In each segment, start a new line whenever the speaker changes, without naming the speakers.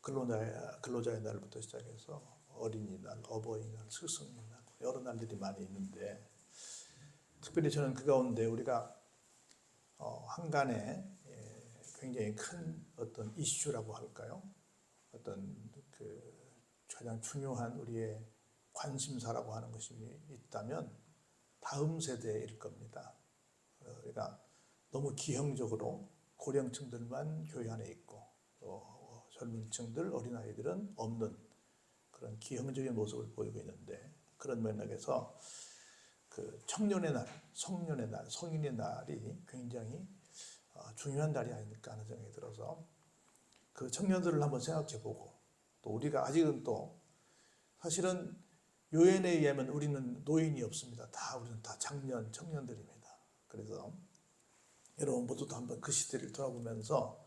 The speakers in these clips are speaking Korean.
근로자의 날부터 시작해서 어린이날, 어버이날, 스승날 여러 날들이 많이 있는데 특별히 저는 그 가운데 우리가 한간에 굉장히 큰 어떤 이슈라고 할까요? 어떤 그 가장 중요한 우리의 관심사라고 하는 것이 있다면 다음 세대일 겁니다. 그러니까 너무 기형적으로 고령층들만 교회 안에 있고 또 젊은 층들, 어린아이들은 없는 그런 기형적인 모습을 보이고 있는데 그런 맥락에서 그 청년의 날, 성년의 날, 성인의 날이 굉장히 중요한 날이 아닐까 하는 생각이 들어서 그 청년들을 한번 생각해보고 또 우리가 아직은 또 사실은 유엔에 의하면 우리는 노인이 없습니다. 우리는 다 청년들입니다. 그래서 여러분 모두도 한번 그 시대를 돌아보면서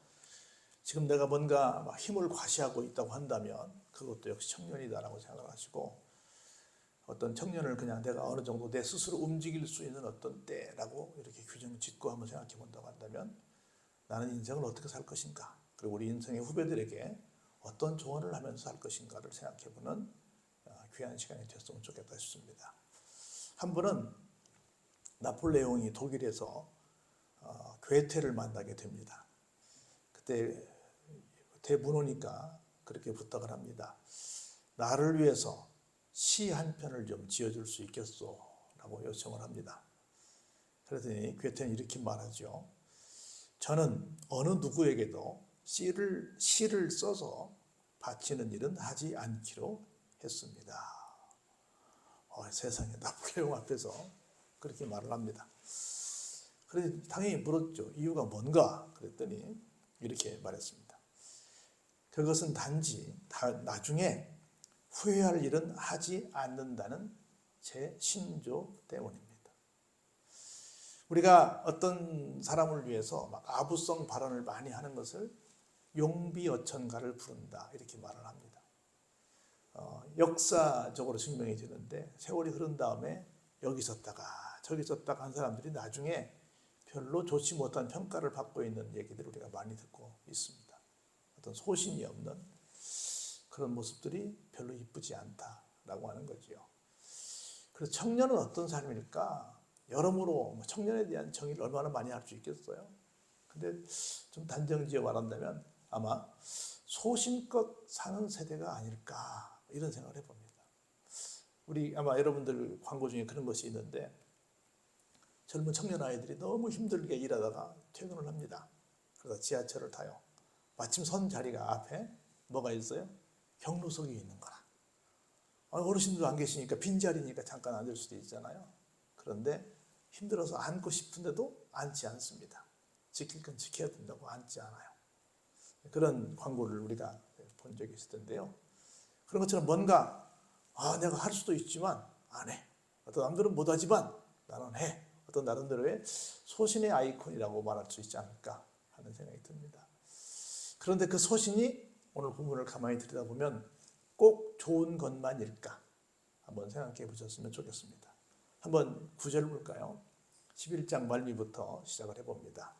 지금 내가 뭔가 힘을 과시하고 있다고 한다면 그것도 역시 청년이다라고 생각을 하시고 어떤 청년을 그냥 내가 어느 정도 내 스스로 움직일 수 있는 어떤 때라고 이렇게 규정을 짓고 한번 생각해 본다고 한다면 나는 인생을 어떻게 살 것인가 그리고 우리 인생의 후배들에게 어떤 조언을 하면서 살 것인가를 생각해 보는 귀한 시간이 됐으면 좋겠다 싶습니다. 한 번은 나폴레옹이 독일에서 괴테를 만나게 됩니다. 그때 대문호니까 그렇게 부탁을 합니다. 나를 위해서 시 한 편을 좀 지어줄 수 있겠소? 라고 요청을 합니다. 그랬더니 괴테는 이렇게 말하죠. 저는 어느 누구에게도 시를 써서 바치는 일은 하지 않기로 했습니다. 세상에 나폴레옹 앞에서 그렇게 말을 합니다. 그래서 당연히 물었죠. 이유가 뭔가? 그랬더니 이렇게 말했습니다. 그것은 단지 나중에 후회할 일은 하지 않는다는 제 신조 때문입니다. 우리가 어떤 사람을 위해서 막 아부성 발언을 많이 하는 것을 용비어천가를 부른다 이렇게 말을 합니다. 역사적으로 증명해지는데 세월이 흐른 다음에 여기 있었다가 저기 있었다가 한 사람들이 나중에 별로 좋지 못한 평가를 받고 있는 얘기들을 우리가 많이 듣고 있습니다. 어떤 소신이 없는 그런 모습들이 별로 이쁘지 않다라고 하는 거지요. 그래서 청년은 어떤 사람일까? 여러모로 청년에 대한 정의를 얼마나 많이 할 수 있겠어요? 근데 좀 단정지어 말한다면 아마 소신껏 사는 세대가 아닐까 이런 생각을 해봅니다. 우리 아마 여러분들 광고 중에 그런 것이 있는데 젊은 청년 아이들이 너무 힘들게 일하다가 퇴근을 합니다. 그래서 지하철을 타요. 마침 선 자리가 앞에 뭐가 있어요? 경로석이 있는 거라. 어르신들도 안 계시니까 빈자리니까 잠깐 앉을 수도 있잖아요. 그런데 힘들어서 앉고 싶은데도 앉지 않습니다. 지킬 건 지켜야 된다고 앉지 않아요. 그런 광고를 우리가 본 적이 있을 텐데요. 그런 것처럼 뭔가 내가 할 수도 있지만 안 해. 어떤 남들은 못하지만 나는 해. 어떤 나름대로의 소신의 아이콘이라고 말할 수 있지 않을까 하는 생각이 듭니다. 그런데 그 소신이 오늘 본문을 가만히 들여다보면 꼭 좋은 것만일까 한번 생각해 보셨으면 좋겠습니다. 한번 9절 볼까요? 11장 말미부터 시작을 해봅니다.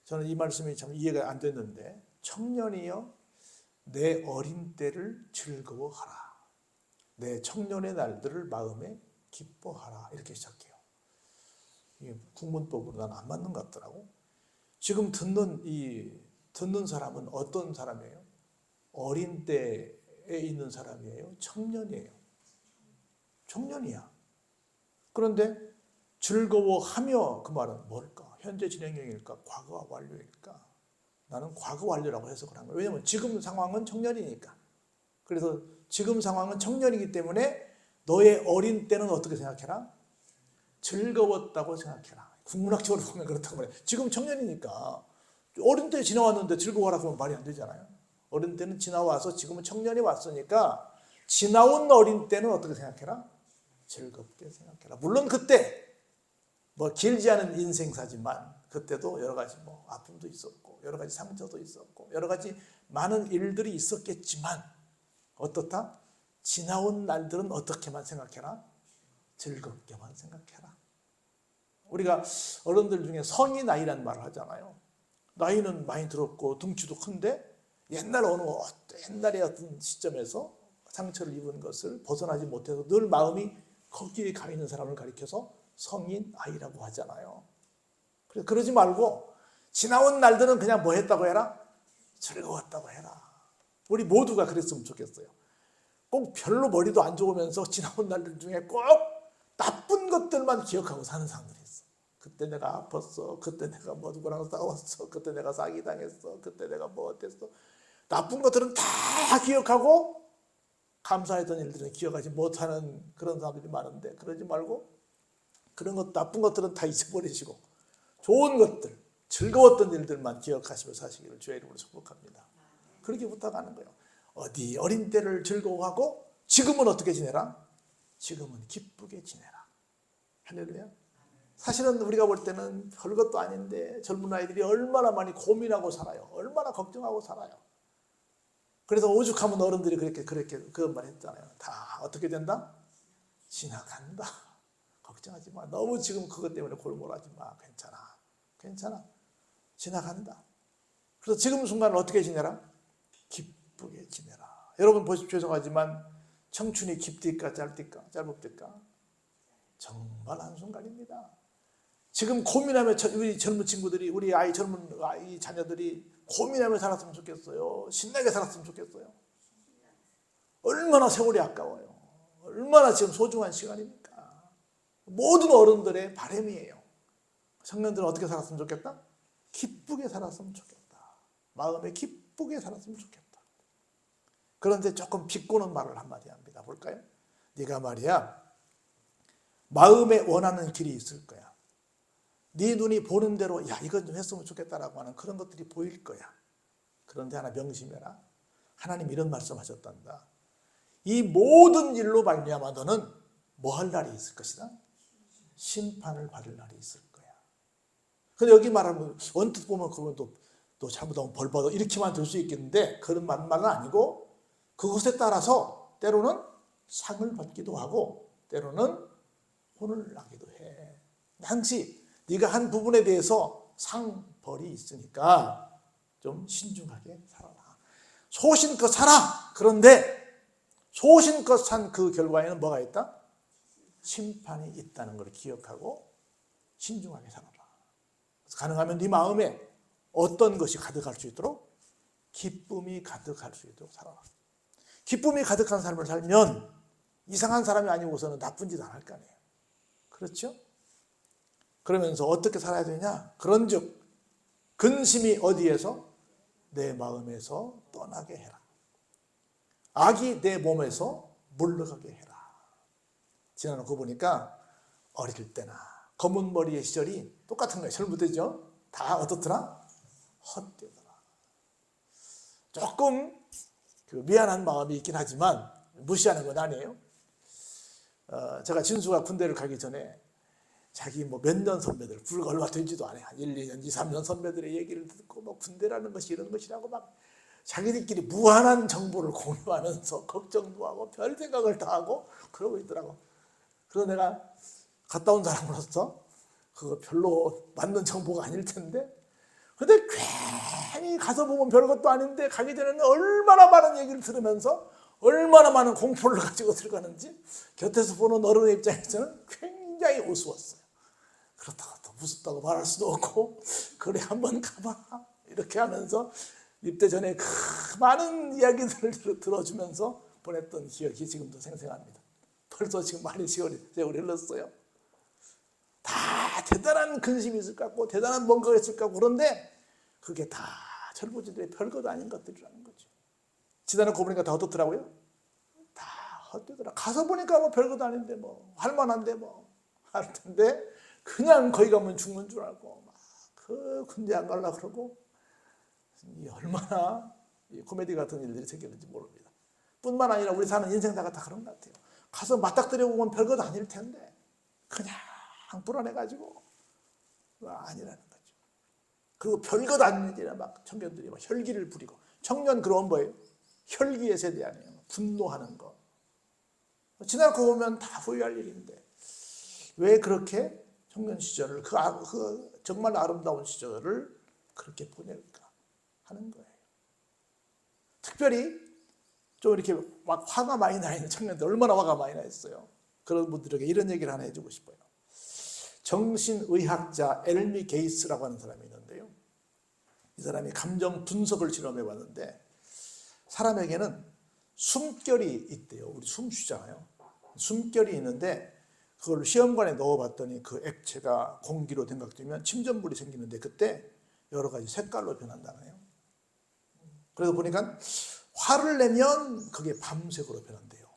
저는 이 말씀이 참 이해가 안 됐는데 청년이여 내 어린 때를 즐거워하라. 내 청년의 날들을 마음에 기뻐하라. 이렇게 시작해요. 이게 국문법으로 난 안 맞는 것 같더라고. 지금 듣는 사람은 어떤 사람이에요? 어린 때에 있는 사람이에요? 청년이에요? 청년이야. 그런데 즐거워하며 그 말은 뭘까? 현재 진행형일까? 과거 완료일까? 나는 과거 완료라고 해석을 한 거예요. 왜냐하면 지금 상황은 청년이니까. 그래서 지금 상황은 청년이기 때문에 너의 어린 때는 어떻게 생각해라? 즐거웠다고 생각해라. 국문학적으로 보면 그렇다고 말해요. 지금 청년이니까 어린 때 지나왔는데 즐거워하라고 하면 말이 안 되잖아요. 어린 때는 지나와서 지금은 청년이 왔으니까 지나온 어린 때는 어떻게 생각해라? 즐겁게 생각해라. 물론 그때 길지 않은 인생사지만 그때도 여러 가지 아픔도 있었고 여러 가지 상처도 있었고 여러 가지 많은 일들이 있었겠지만 어떻다? 지나온 날들은 어떻게만 생각해라? 즐겁게만 생각해라. 우리가 어른들 중에 성인 나이라는 말을 하잖아요. 나이는 많이 들었고 등치도 큰데 옛날의 어떤 시점에서 상처를 입은 것을 벗어나지 못해서 늘 마음이 거기에 가 있는 사람을 가리켜서 성인 아이라고 하잖아요. 그래서 그러지 말고 지나온 날들은 그냥 뭐 했다고 해라? 즐거웠다고 해라. 우리 모두가 그랬으면 좋겠어요. 꼭 별로 머리도 안 좋으면서 지나온 날들 중에 꼭 나쁜 것들만 기억하고 사는 사람들이 있어. 그때 내가 아팠어. 그때 내가 뭐 누구랑 싸웠어. 그때 내가 사기당했어. 그때 내가 뭐 어땠어. 나쁜 것들은 다 기억하고 감사했던 일들은 기억하지 못하는 그런 사람들이 많은데, 그러지 말고 그런 것, 나쁜 것들은 다 잊어버리시고 좋은 것들, 즐거웠던 일들만 기억하시며 사시기를 주의 이름으로 축복합니다. 그렇게 부탁하는 거예요. 어디 어린 때를 즐거워하고 지금은 어떻게 지내라? 지금은 기쁘게 지내라. 할렐루야. 사실은 우리가 볼 때는 별것도 아닌데 젊은 아이들이 얼마나 많이 고민하고 살아요. 얼마나 걱정하고 살아요. 그래서 오죽하면 어른들이 그렇게 그런 말 했잖아요. 다 어떻게 된다? 지나간다. 걱정하지 마. 너무 지금 그것 때문에 골몰하지 마. 괜찮아. 지나간다. 그래서 지금 순간을 어떻게 지내라? 기쁘게 지내라. 여러분 보십시오. 죄송하지만 청춘이 깊디까 짧을까? 정말 한순간입니다. 지금 고민하며 우리 젊은 친구들이, 우리 젊은 아이 자녀들이 고민하며 살았으면 좋겠어요. 신나게 살았으면 좋겠어요. 얼마나 세월이 아까워요. 얼마나 지금 소중한 시간입니까? 모든 어른들의 바람이에요. 청년들은 어떻게 살았으면 좋겠다? 기쁘게 살았으면 좋겠다. 마음에 기쁘게 살았으면 좋겠다. 그런데 조금 비꼬는 말을 한마디 합니다. 볼까요? 네가 말이야, 마음에 원하는 길이 있을 거야. 네 눈이 보는 대로 야 이건 좀 했으면 좋겠다라고 하는 그런 것들이 보일 거야. 그런데 하나 명심해라. 하나님 이런 말씀하셨단다. 이 모든 일로 말미암아 너는 뭐 할 날이 있을 것이다? 심판을 받을 날이 있을 거야. 근데 여기 말하면 언뜻 보면 그건 또 잘못하면 벌 받아 이렇게만 될 수 있겠는데 그런 말은 아니고 그것에 따라서 때로는 상을 받기도 하고 때로는 혼을 나기도 해. 항시 네가 한 부분에 대해서 상벌이 있으니까 좀 신중하게 살아라. 소신껏 살아. 그런데 소신껏 산 그 결과에는 뭐가 있다? 심판이 있다는 걸 기억하고 신중하게 살아라. 가능하면 네 마음에 어떤 것이 가득할 수 있도록 기쁨이 가득할 수 있도록 살아라. 기쁨이 가득한 삶을 살면 이상한 사람이 아니고서는 나쁜 짓 안 할 거 아니에요. 그렇죠? 그러면서 어떻게 살아야 되냐? 그런즉 근심이 어디에서? 내 마음에서 떠나게 해라. 악이 내 몸에서 물러가게 해라. 지난번 거 보니까 어릴 때나 검은 머리의 시절이 똑같은 거예요. 젊을 때죠. 다 어떻더라? 헛되더라. 조금 미안한 마음이 있긴 하지만 무시하는 건 아니에요. 제가 진수가 군대를 가기 전에 자기 뭐 몇 년 선배들, 불과 얼마 되지도 않아요. 1, 2년, 2, 3년 선배들의 얘기를 듣고 뭐 군대라는 것이 이런 것이라고 막 자기들끼리 무한한 정보를 공유하면서 걱정도 하고 별 생각을 다 하고 그러고 있더라고. 그래서 내가 갔다 온 사람으로서 그거 별로 맞는 정보가 아닐 텐데 근데 괜히 가서 보면 별것도 아닌데 가기 전에는 얼마나 많은 얘기를 들으면서 얼마나 많은 공포를 가지고 들어가는지 곁에서 보는 어른의 입장에서는 굉장히 우스웠어요. 그렇다고 또 무섭다고 말할 수도 없고 그래 한번 가봐 이렇게 하면서 입대 전에 그 많은 이야기들을 들어주면서 보냈던 기억이 지금도 생생합니다. 벌써 지금 많이 세월이 흘렀어요. 다 대단한 근심이 있을 것 같고 대단한 뭔가가 있을 것 같고 그런데 그게 다 철부지들의 별것 아닌 것들이라는 거죠. 지나놓고 보니까 다 어떻더라고요? 다 헛되더라. 가서 보니까 뭐 별것도 아닌데 뭐 할만한데 뭐 할 텐데 그냥 거기 가면 죽는 줄 알고 막 그 군대 안 가려고 그러고 얼마나 코미디 같은 일들이 생겼는지 모릅니다. 뿐만 아니라 우리 사는 인생사가 다 그런 것 같아요. 가서 맞닥뜨려 보면 별것 아닐 텐데 그냥 불안해가지고 아니라는 거죠. 그리고 별것 아닌 일이나 막 청년들이 막 혈기를 부리고 청년 그런 뭐예요? 혈기의 세대 아니에요. 분노하는 거. 지나고 보면 다 후회할 일인데 왜 그렇게 청년 시절을 그 정말 아름다운 시절을 그렇게 보낼까 하는 거예요. 특별히 좀 이렇게 막 화가 많이 나 있는 청년들, 얼마나 화가 많이 나 있어요. 그런 분들에게 이런 얘기를 하나 해주고 싶어요. 정신의학자 엘미 게이스라고 하는 사람이 있는데요. 이 사람이 감정 분석을 실험해 봤는데 사람에게는 숨결이 있대요. 우리 숨 쉬잖아요. 숨결이 있는데 그걸 시험관에 넣어봤더니 그 액체가 공기로 생각되면 침전물이 생기는데 그때 여러 가지 색깔로 변한다네요. 그래서 보니까 화를 내면 그게 밤색으로 변한대요.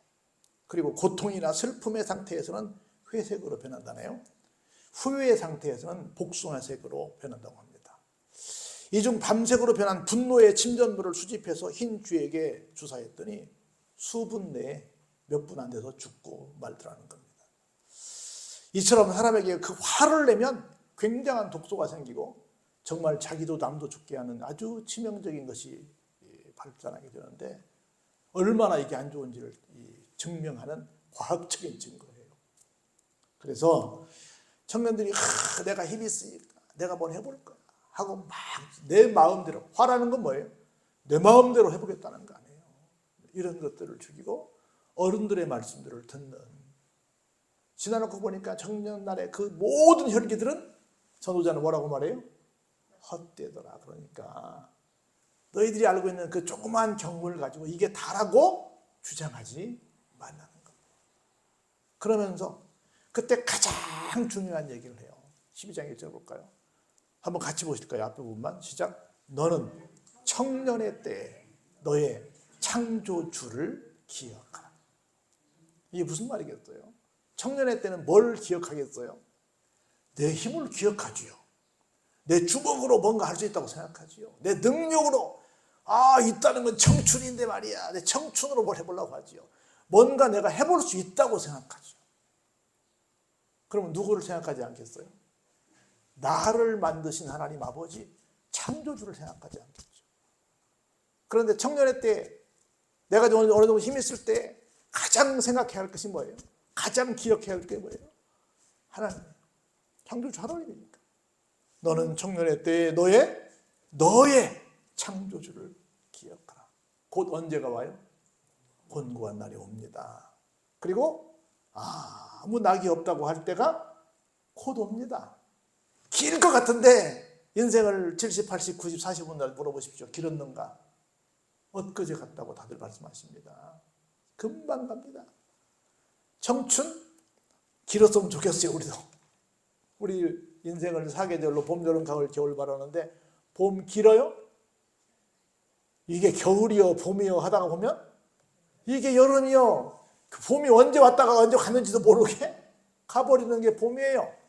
그리고 고통이나 슬픔의 상태에서는 회색으로 변한다네요. 후회의 상태에서는 복숭아색으로 변한다고 합니다. 이 중 밤색으로 변한 분노의 침전물을 수집해서 흰 쥐에게 주사했더니 수분 내에 몇 분 안 돼서 죽고 말더라는 겁니다. 이처럼 사람에게 그 화를 내면 굉장한 독소가 생기고 정말 자기도 남도 죽게 하는 아주 치명적인 것이 발전하게 되는데 얼마나 이게 안 좋은지를 증명하는 과학적인 증거예요. 그래서 청년들이 내가 힘이 있으니까 내가 뭘 해볼 거야 하고 막 내 마음대로, 화라는 건 뭐예요? 내 마음대로 해보겠다는 거 아니에요. 이런 것들을 죽이고 어른들의 말씀들을 듣는, 지나놓고 보니까 청년날의 그 모든 혈기들은 전도자는 뭐라고 말해요? 헛되더라. 그러니까 너희들이 알고 있는 그 조그만 경문을 가지고 이게 다라고 주장하지 말라는 겁니다. 그러면서 그때 가장 중요한 얘기를 해요. 12장 1절 볼까요? 한번 같이 보실까요? 앞에 부분만 시작. 너는 청년의 때에 너의 창조주를 기억하라. 이게 무슨 말이겠어요? 청년의 때는 뭘 기억하겠어요? 내 힘을 기억하지요. 내 주먹으로 뭔가 할 수 있다고 생각하지요. 내 능력으로 있다는 건 청춘인데 말이야. 내 청춘으로 뭘 해보려고 하지요. 뭔가 내가 해볼 수 있다고 생각하죠. 그러면 누구를 생각하지 않겠어요? 나를 만드신 하나님 아버지 창조주를 생각하지 않겠죠. 그런데 청년의 때 내가 어느 정도 힘이 있을 때 가장 생각해야 할 것이 뭐예요? 가장 기억해야 할 게 뭐예요? 하나님, 창조주 하나님이니까. 너는 청년의 때에 너의 창조주를 기억하라. 곧 언제가 와요? 곤고한 날이 옵니다. 그리고 아무 낙이 없다고 할 때가 곧 옵니다. 길 것 같은데 인생을 70, 80, 90, 40분 날 물어보십시오. 길었는가? 엊그제 갔다고 다들 말씀하십니다. 금방 갑니다. 청춘 길었으면 좋겠어요. 우리 인생을 4계절로 봄, 여름, 가을, 겨울 바라는데 봄 길어요? 이게 겨울이요 봄이요 하다가 보면 이게 여름이요. 그 봄이 언제 왔다가 언제 갔는지도 모르게 가버리는 게 봄이에요.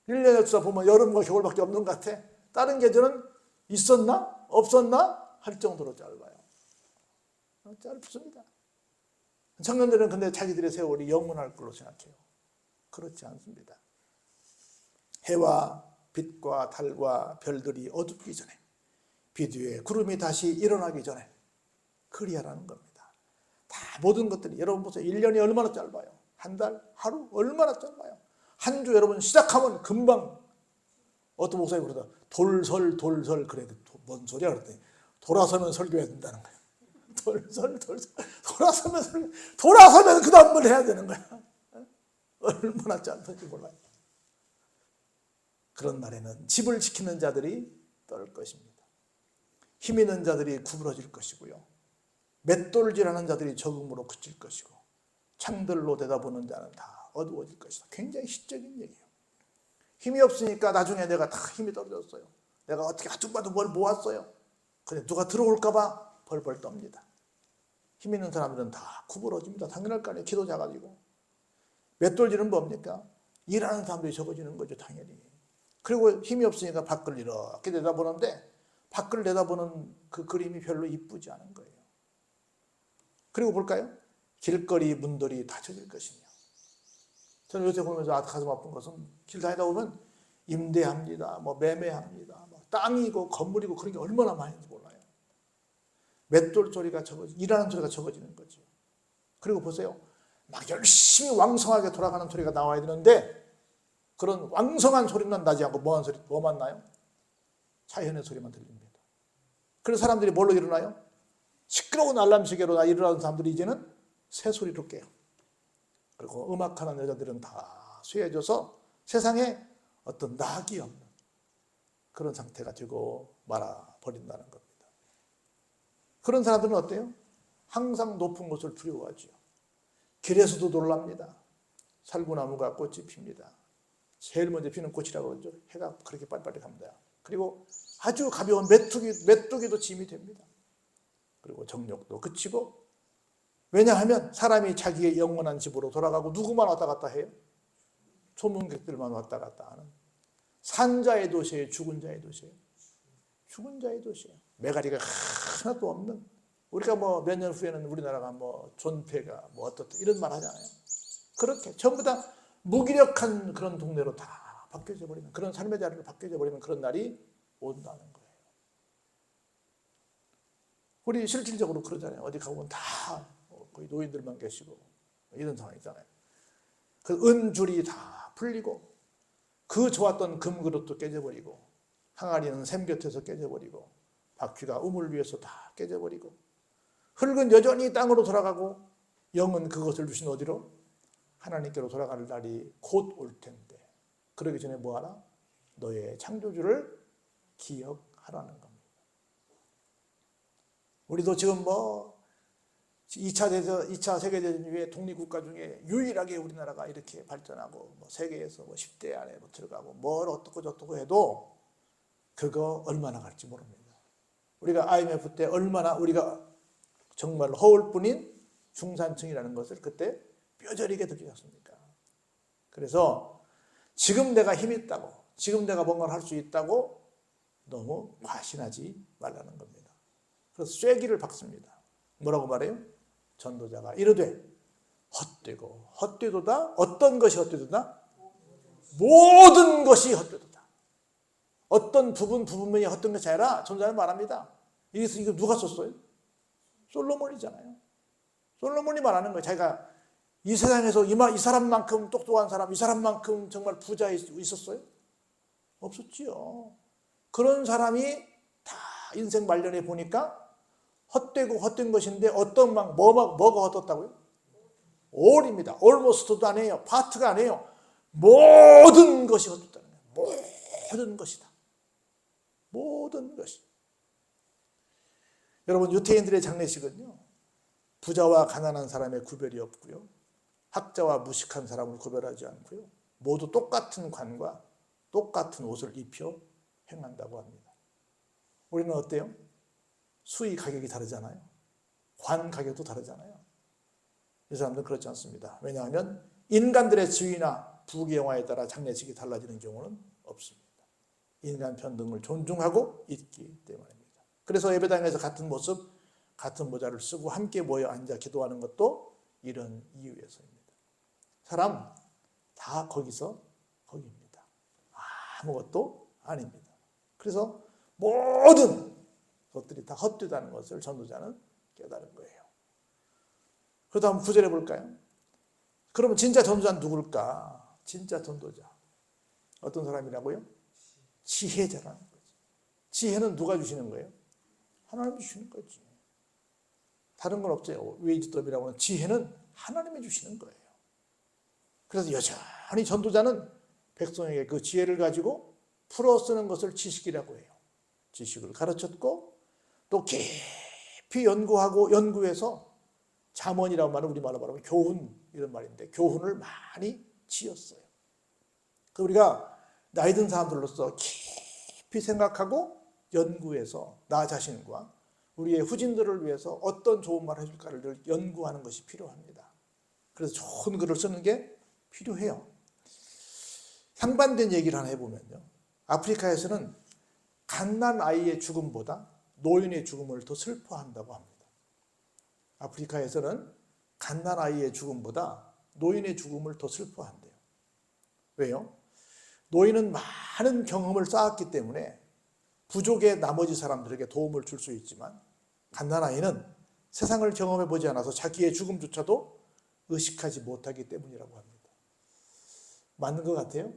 1년에 수다 보면 여름과 겨울밖에 없는 것 같아. 다른 계절은 있었나? 없었나? 할 정도로 짧아요. 짧습니다. 청년들은 근데 자기들의 세월이 영원할 걸로 생각해요. 그렇지 않습니다. 해와 빛과 달과 별들이 어둡기 전에, 빛 위에 구름이 다시 일어나기 전에 그리하라는 겁니다. 다 모든 것들이, 여러분 보세요. 1년이 얼마나 짧아요. 한 달, 하루 얼마나 짧아요. 한 주 여러분 시작하면 금방, 어떤 목사님이 그러다 돌설 그래. 뭔 소리야 그랬더니 돌아서면 설교해야 된다는 거예요. 돌아서면 그 다음 뭘 해야 되는 거야. 얼마나 짧은지 몰라요. 그런 날에는 집을 지키는 자들이 떨 것입니다. 힘 있는 자들이 구부러질 것이고요. 맷돌질하는 자들이 적응으로 그칠 것이고 창들로 내다보는 자는 다 어두워질 것이다. 굉장히 시적인 얘기예요. 힘이 없으니까 나중에 내가 다 힘이 떨어졌어요. 내가 어떻게 아둥바둥 뭘 모았어요. 근데 누가 들어올까 봐 벌벌 떱니다. 힘 있는 사람들은 다 구부러집니다. 당연할 거 아니에요. 기도 작아지고. 맷돌질은 뭡니까? 일하는 사람들이 적어지는 거죠. 당연히. 그리고 힘이 없으니까 밖을 이렇게 내다보는데 밖을 내다보는 그 그림이 별로 이쁘지 않은 거예요. 그리고 볼까요? 길거리 문들이 닫혀질 것이며. 저는 요새 보면서 가슴 아픈 것은 길 다니다 보면 임대합니다. 매매합니다. 땅이고 건물이고 그런 게 얼마나 많은지 몰라요. 맷돌 소리가 일하는 소리가 적어지는 거죠. 그리고 보세요. 막 열심히 왕성하게 돌아가는 소리가 나와야 되는데 그런 왕성한 소리는 나지 않고 뭐만 나요? 자연의 소리만 들립니다. 그래서 사람들이 뭘로 일어나요? 시끄러운 알람 시계로 일어나는 사람들이 이제는 새소리로 깨요. 그리고 음악하는 여자들은 다 쇠해져서 세상에 어떤 낙이 없는 그런 상태가 되고 말아버린다는 겁니다. 그런 사람들은 어때요? 항상 높은 곳을 두려워하죠. 길에서도 놀랍니다. 살구나무가 꽃이 핍니다. 제일 먼저 피는 꽃이라고 그러죠. 해가 그렇게 빨리빨리 갑니다. 그리고 아주 가벼운 메뚜기도 짐이 됩니다. 그리고 정력도 그치고, 왜냐하면 사람이 자기의 영원한 집으로 돌아가고 누구만 왔다 갔다 해요? 소문객들만 왔다 갔다 하는 산자의 도시예요, 죽은 자의 도시예요. 죽은 자의 도시예요. 메가리가 하나도 없는, 우리가 뭐 몇 년 후에는 우리나라가 뭐 존폐가 뭐 어떻다 이런 말 하잖아요. 그렇게 전부 다 무기력한 그런 동네로 다 바뀌어져 버리는, 그런 삶의 자리로 바뀌어져 버리는 그런 날이 온다는 거예요. 우리 실질적으로 그러잖아요. 어디 가보면 다 거의 노인들만 계시고 이런 상황이잖아요. 그 은줄이 다 풀리고, 그 좋았던 금그릇도 깨져버리고, 항아리는 샘곁에서 깨져버리고, 바퀴가 우물 위에서 다 깨져버리고, 흙은 여전히 땅으로 돌아가고, 영은 그것을 주신 어디로? 하나님께로 돌아갈 날이 곧 올 텐데, 그러기 전에 뭐하라? 너의 창조주를 기억하라는 겁니다. 우리도 지금 뭐 2차 세계대전 이후에 독립국가 중에 유일하게 우리나라가 이렇게 발전하고 뭐 세계에서 뭐 10대 안에 뭐 들어가고 뭘 어떻고 저떻고 해도 그거 얼마나 갈지 모릅니다. 우리가 IMF 때 얼마나 우리가 정말 허울 뿐인 중산층이라는 것을 그때 뼈저리게 느끼셨습니까? 그래서 지금 내가 힘 있다고, 지금 내가 뭔가를 할 수 있다고 너무 과신하지 말라는 겁니다. 그래서 쐐기를 박습니다. 뭐라고 말해요? 전도자가 이르되 헛되고 헛되도다. 어떤 것이 헛되도다? 모든 것이 헛되도다. 어떤 부분이 헛된 것이 아니라 전도자는 말합니다. 이거 누가 썼어요? 솔로몬이잖아요. 솔로몬이 말하는 거예요. 자기가 이 세상에서 이 사람만큼 똑똑한 사람, 이 사람만큼 정말 부자 있었어요? 없었지요. 그런 사람이 다 인생 말년에 보니까 헛되고 헛된 것인데, 어떤 뭐가 헛되었다고요? all입니다. almost도 아니에요. part가 아니에요. 모든 것이 헛되었다는 거예요. 모든 것이다. 모든 것이. 여러분, 유태인들의 장례식은요, 부자와 가난한 사람의 구별이 없고요, 학자와 무식한 사람을 구별하지 않고요, 모두 똑같은 관과 똑같은 옷을 입혀 행한다고 합니다. 우리는 어때요? 수의 가격이 다르잖아요. 관 가격도 다르잖아요. 이 사람들은 그렇지 않습니다. 왜냐하면 인간들의 지위나 부귀영화에 따라 장례식이 달라지는 경우는 없습니다. 인간 평등을 존중하고 있기 때문입니다. 그래서 예배당에서 같은 모습, 같은 모자를 쓰고 함께 모여 앉아 기도하는 것도 이런 이유에서입니다. 사람 다 거기입니다. 아무것도 아닙니다. 그래서 모든 것들이 다 헛되다는 것을 전도자는 깨달은 거예요. 그러다 한번 9절에 볼까요? 그러면 진짜 전도자는 누굴까? 진짜 전도자 어떤 사람이라고요? 지혜자라는 거죠. 지혜는 누가 주시는 거예요? 하나님이 주시는 거지. 다른 건 없어요. 웨이즈더비라고 하는 지혜는 하나님이 주시는 거예요. 그래서 여전히 전도자는 백성에게 그 지혜를 가지고 풀어 쓰는 것을 지식이라고 해요. 지식을 가르쳤고, 또 깊이 연구해서 잠언이라고 말하는, 우리말로 말하면 교훈, 이런 말인데 교훈을 많이 지었어요. 그 우리가 나이 든 사람들로서 깊이 생각하고 연구해서 나 자신과 우리의 후진들을 위해서 어떤 좋은 말을 해줄까를 늘 연구하는 것이 필요합니다. 그래서 좋은 글을 쓰는 게 필요해요. 상반된 얘기를 하나 해보면요, 아프리카에서는 갓난 아이의 죽음보다 노인의 죽음을 더 슬퍼한다고 합니다. 아프리카에서는 갓난 아이의 죽음보다 노인의 죽음을 더 슬퍼한대요. 왜요? 노인은 많은 경험을 쌓았기 때문에 부족의 나머지 사람들에게 도움을 줄 수 있지만, 갓난 아이는 세상을 경험해 보지 않아서 자기의 죽음조차도 의식하지 못하기 때문이라고 합니다. 맞는 것 같아요?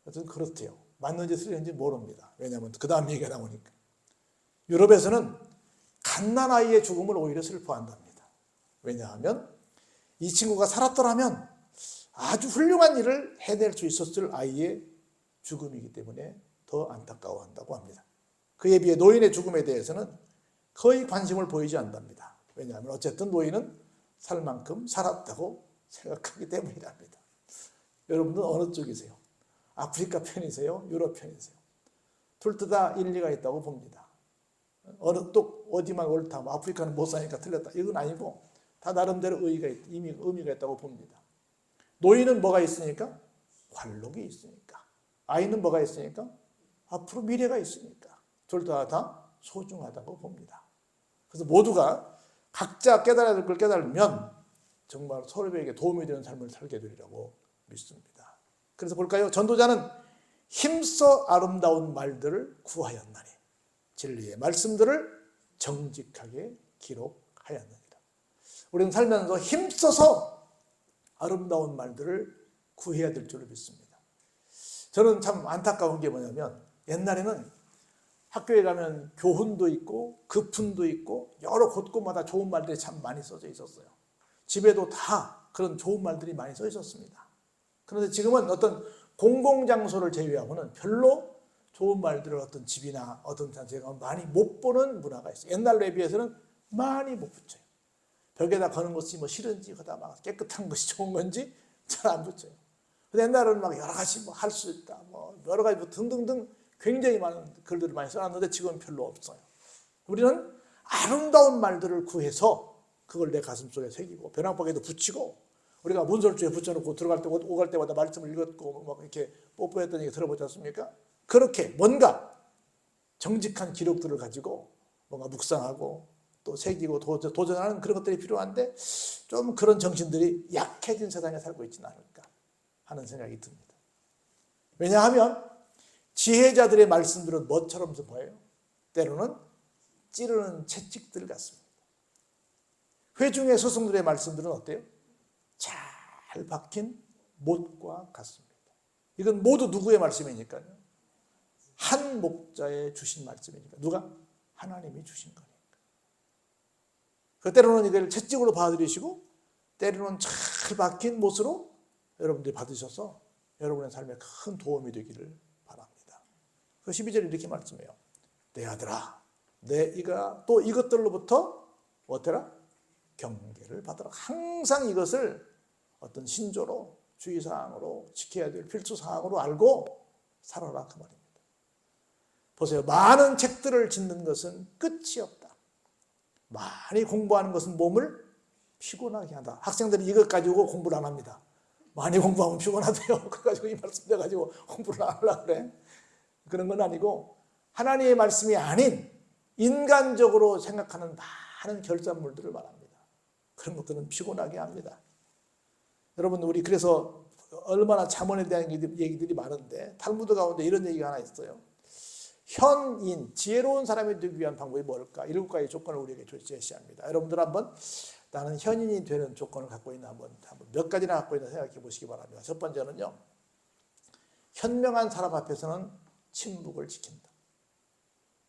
하여튼 그렇대요. 맞는지 틀린지 모릅니다. 왜냐하면 그 다음 얘기가 나오니까. 유럽에서는 갓난아이의 죽음을 오히려 슬퍼한답니다. 왜냐하면 이 친구가 살았더라면 아주 훌륭한 일을 해낼 수 있었을 아이의 죽음이기 때문에 더 안타까워한다고 합니다. 그에 비해 노인의 죽음에 대해서는 거의 관심을 보이지 않답니다. 왜냐하면 어쨌든 노인은 살 만큼 살았다고 생각하기 때문이랍니다. 여러분은 어느 쪽이세요? 아프리카 편이세요? 유럽 편이세요? 둘 다 일리가 있다고 봅니다. 어느 또 어디만 옳다, 뭐 아프리카는 못 사니까 틀렸다, 이건 아니고 다 나름대로 의미가 있다고 봅니다. 노인은 뭐가 있으니까? 관록이 있으니까. 아이는 뭐가 있으니까? 앞으로 미래가 있으니까. 둘 다 소중하다고 봅니다. 그래서 모두가 각자 깨달아야 될 걸 깨달으면 정말 서로에게 도움이 되는 삶을 살게 되리라고 믿습니다. 그래서 볼까요? 전도자는 힘써 아름다운 말들을 구하였나니 진리의 말씀들을 정직하게 기록하였느니라. 우리는 살면서 힘써서 아름다운 말들을 구해야 될 줄을 믿습니다. 저는 참 안타까운 게 뭐냐면 옛날에는 학교에 가면 교훈도 있고 급훈도 있고 여러 곳곳마다 좋은 말들이 참 많이 써져 있었어요. 집에도 다 그런 좋은 말들이 많이 써 있었습니다. 그런데 지금은 어떤 공공장소를 제외하고는 별로 좋은 말들을 어떤 집이나 어떤 단체가 많이 못 보는 문화가 있어요. 옛날에 비해서는 많이 못 붙여요. 벽에다 거는 것이 뭐 싫은지 그다 막 깨끗한 것이 좋은 건지 잘 안 붙여요. 근데 옛날에는 막 여러 가지 뭐 할 수 있다, 뭐 여러 가지 뭐 등등등 굉장히 많은 글들을 많이 써놨는데 지금은 별로 없어요. 우리는 아름다운 말들을 구해서 그걸 내 가슴 속에 새기고 벼랑박에도 붙이고 우리가 문설주에 붙여놓고 들어갈 때 오갈 때마다 말씀을 읽었고 막 이렇게 뽀뽀했던 얘기 들어보지 않습니까? 그렇게 뭔가 정직한 기록들을 가지고 뭔가 묵상하고 또 새기고 도전하는 그런 것들이 필요한데 좀 그런 정신들이 약해진 세상에 살고 있지는 않을까 하는 생각이 듭니다. 왜냐하면 지혜자들의 말씀들은 뭐처럼 보여요? 때로는 찌르는 채찍들 같습니다. 회중의 스승들의 말씀들은 어때요? 잘 박힌 못과 같습니다. 이건 모두 누구의 말씀이니까요? 한 목자의 주신 말씀이니까. 누가? 하나님이 주신 거니까. 때로는 이걸 채찍으로 받아들이시고 때로는 잘 박힌 못으로 여러분들이 받으셔서 여러분의 삶에 큰 도움이 되기를 바랍니다. 그 12절에 이렇게 말씀해요. 내 아들아, 내가 또 이것들로부터 어때라? 경계를 받으라. 항상 이것을 어떤 신조로 주의사항으로 지켜야 될 필수사항으로 알고 살아라 그 말입니다. 보세요. 많은 책들을 짓는 것은 끝이 없다. 많이 공부하는 것은 몸을 피곤하게 한다. 학생들이 이것 가지고 공부를 안 합니다. 많이 공부하면 피곤하대요. 그래가지고 이 말씀 돼가지고 공부를 안 하려고 그래. 그런 건 아니고 하나님의 말씀이 아닌 인간적으로 생각하는 많은 결산물들을 말합니다. 그런 것들은 피곤하게 합니다. 여러분 우리 그래서 얼마나 잠언에 대한 얘기들이 많은데 탈무드 가운데 이런 얘기가 하나 있어요. 현인, 지혜로운 사람이 되기 위한 방법이 뭘까? 7가지 조건을 우리에게 제시합니다. 여러분들 한번 나는 현인이 되는 조건을 갖고 있나 한번 몇 가지나 갖고 있나 생각해 보시기 바랍니다. 첫 번째는요. 현명한 사람 앞에서는 침묵을 지킨다.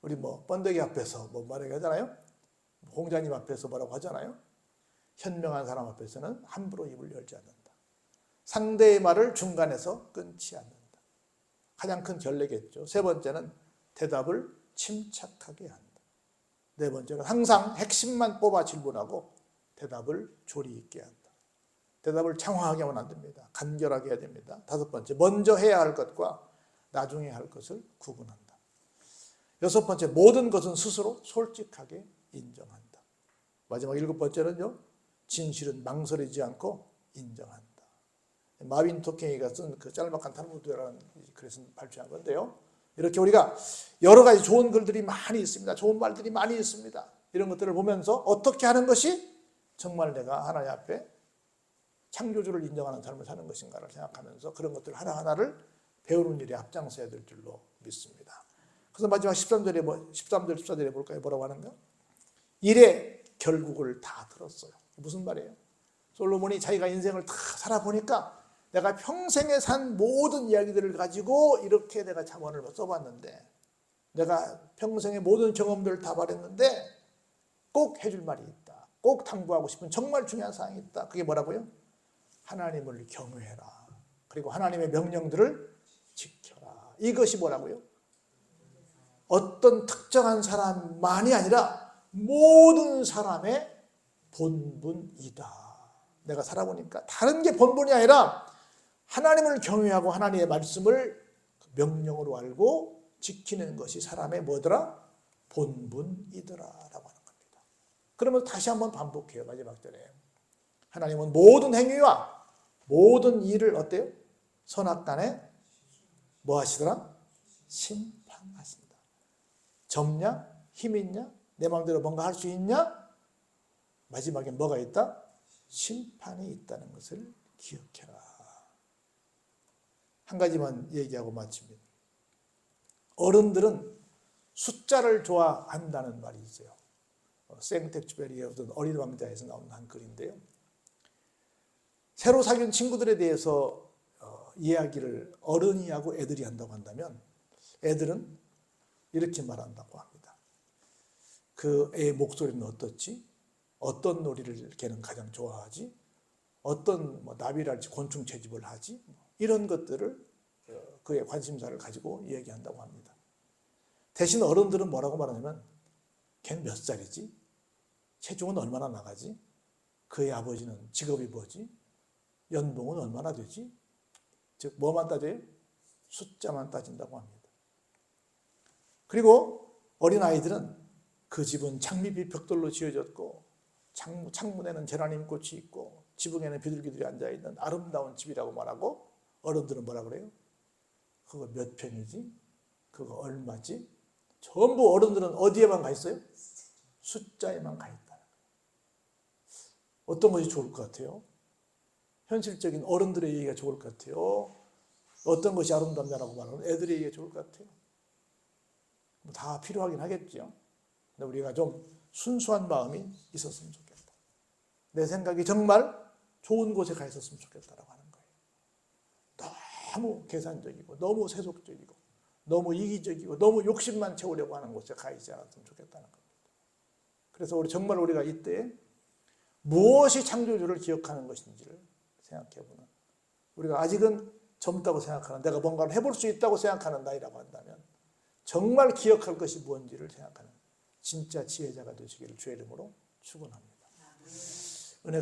우리 뭐 번데기 앞에서 뭐 말하게 하잖아요. 공자님 앞에서 뭐라고 하잖아요. 현명한 사람 앞에서는 함부로 입을 열지 않는다. 상대의 말을 중간에서 끊지 않는다. 가장 큰 결례겠죠. 세 번째는 대답을 침착하게 한다. 네 번째는 항상 핵심만 뽑아 질문하고 대답을 조리 있게 한다. 대답을 장황하게 하면 안 됩니다. 간결하게 해야 됩니다. 다섯 번째, 먼저 해야 할 것과 나중에 할 것을 구분한다. 여섯 번째, 모든 것은 스스로 솔직하게 인정한다. 마지막 7번째는요. 진실은 망설이지 않고 인정한다. 마빈 토케이가 쓴 그 짤막한 탈무드라는 글에서 발표한 건데요. 이렇게 우리가 여러 가지 좋은 글들이 많이 있습니다. 좋은 말들이 많이 있습니다. 이런 것들을 보면서 어떻게 하는 것이 정말 내가 하나님 앞에 창조주를 인정하는 삶을 사는 것인가를 생각하면서 그런 것들 하나하나를 배우는 일에 앞장서야 될 줄로 믿습니다. 그래서 마지막 13절, 14절에 볼까요? 뭐라고 하는가? 일의 결국을 다 들었어요. 무슨 말이에요? 솔로몬이 자기가 인생을 다 살아보니까 내가 평생에 산 모든 이야기들을 가지고 이렇게 내가 잠언을 써봤는데 내가 평생의 모든 경험들을 다 말했는데 꼭 해줄 말이 있다. 꼭 당부하고 싶은 정말 중요한 사항이 있다. 그게 뭐라고요? 하나님을 경외해라. 그리고 하나님의 명령들을 지켜라. 이것이 뭐라고요? 어떤 특정한 사람만이 아니라 모든 사람의 본분이다. 내가 살아보니까 다른 게 본분이 아니라 하나님을 경외하고 하나님의 말씀을 명령으로 알고 지키는 것이 사람의 뭐더라? 본분이더라 라고 하는 겁니다. 그러면 다시 한번 반복해요. 마지막 절에 하나님은 모든 행위와 모든 일을 어때요? 선악간에 뭐 하시더라? 심판하신다. 젊냐? 힘 있냐? 내 마음대로 뭔가 할 수 있냐? 마지막에 뭐가 있다? 심판이 있다는 것을 기억해라. 한 가지만 얘기하고 마칩니다. 어른들은 숫자를 좋아한다는 말이 있어요. 생텍쥐페리의 어떤 어린 왕자에서 나온 한 글인데요. 새로 사귄 친구들에 대해서 이야기를 어른이 하고 애들이 한다고 한다면 애들은 이렇게 말한다고 합니다. 그 애의 목소리는 어떻지? 어떤 놀이를 걔는 가장 좋아하지? 어떤 나비랄지 곤충 채집을 하지? 이런 것들을 그의 관심사를 가지고 이야기한다고 합니다. 대신 어른들은 뭐라고 말하냐면 걔는 몇 살이지? 체중은 얼마나 나가지? 그의 아버지는 직업이 뭐지? 연봉은 얼마나 되지? 즉 뭐만 따져요? 숫자만 따진다고 합니다. 그리고 어린아이들은 그 집은 장미빛 벽돌로 지어졌고 창문에는 제라늄꽃이 있고 지붕에는 비둘기들이 앉아있는 아름다운 집이라고 말하고 어른들은 뭐라 그래요? 그거 몇 평이지? 그거 얼마지? 전부 어른들은 어디에만 가 있어요? 숫자에만 가 있다. 어떤 것이 좋을 것 같아요? 현실적인 어른들의 얘기가 좋을 것 같아요? 어떤 것이 아름답냐라고 말하는 애들의 얘기가 좋을 것 같아요? 다 필요하긴 하겠죠. 근데 우리가 좀 순수한 마음이 있었으면 좋겠다. 내 생각이 정말 좋은 곳에 가 있었으면 좋겠다라고 하는 거예요. 너무 계산적이고 너무 세속적이고 너무 이기적이고 너무 욕심만 채우려고 하는 곳에 가 있지 않았으면 좋겠다는 겁니다. 그래서 정말 우리가 이때 무엇이 창조주를 기억하는 것인지를 생각해보는, 우리가 아직은 젊다고 생각하는, 내가 뭔가를 해볼 수 있다고 생각하는 나이라고 한다면 정말 기억할 것이 무엇인지를 생각하는 진짜 지혜자가 되시기를 주의 이름으로 축원합니다.